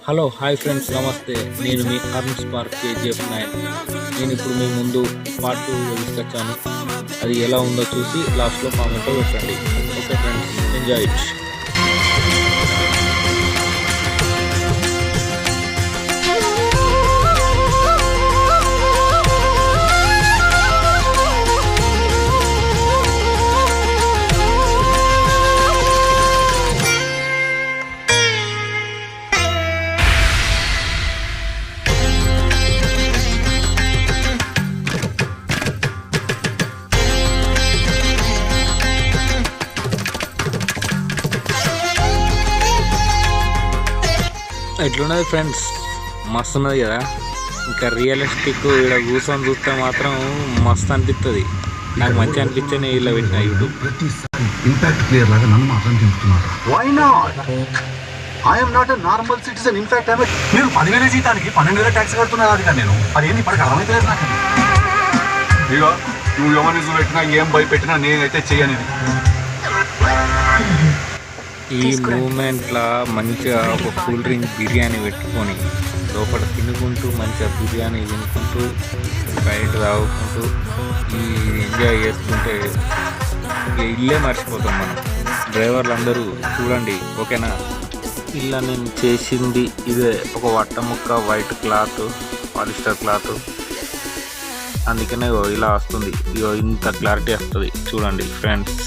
Hello hi friends నమస్తే. నేను మీ Arun spark KGF9. నేను ఇప్పుడు మీ ముందు పార్ట్ 2 తీసుకొచ్చాను. అది ఎలా ఉందో చూసి లాస్ట్లో కామెంట్లో పెట్టండి. Okay friends, enjoy it. ఎట్లున్నది ఫ్రెండ్స్, మస్తు ఉన్నది కదా. ఇంకా రియలిస్టిక్ ఇక్కడ కూర్చొని చూస్తే మాత్రం మస్తు అనిపిస్తుంది. నాకు మంచిగా అనిపించని ఇలా పెట్టిన యూట్యూబ్. ఇంపాక్ట్ క్లియర్ లాగా నన్ను మాత్రం తింటున్నారు. Why not? I'm not a normal citizen. In fact మీరు 10,000 జీతానికి 12,000 ట్యాక్స్ కడుతున్నారు. అది నేను అదేంటి ఇప్పటికి అర్థమైతే నాకు. ఇక నువ్వు ఎవరిని పెట్టినా ఏం భయపెట్టినా నేనైతే చేయనిది. ఈ మూమెంట్లో మంచిగా ఒక కూల్ డ్రింక్ బిర్యానీ పెట్టుకొని లోపల తినుకుంటూ మంచిగా బిర్యానీ తినుకుంటూ బయట తాగుకుంటూ ఈ ఎంజాయ్ చేసుకుంటే ఇల్లే మర్చిపోతాం మనం. డ్రైవర్లు అందరూ చూడండి, ఓకేనా. ఇలా నేను చేసింది ఇదే, ఒక వట్ట ముక్క వైట్ క్లాత్, పాలిస్టర్ క్లాత్. అందుకనే ఇలా వస్తుంది, ఇంత క్లారిటీ వస్తుంది చూడండి ఫ్రెండ్స్.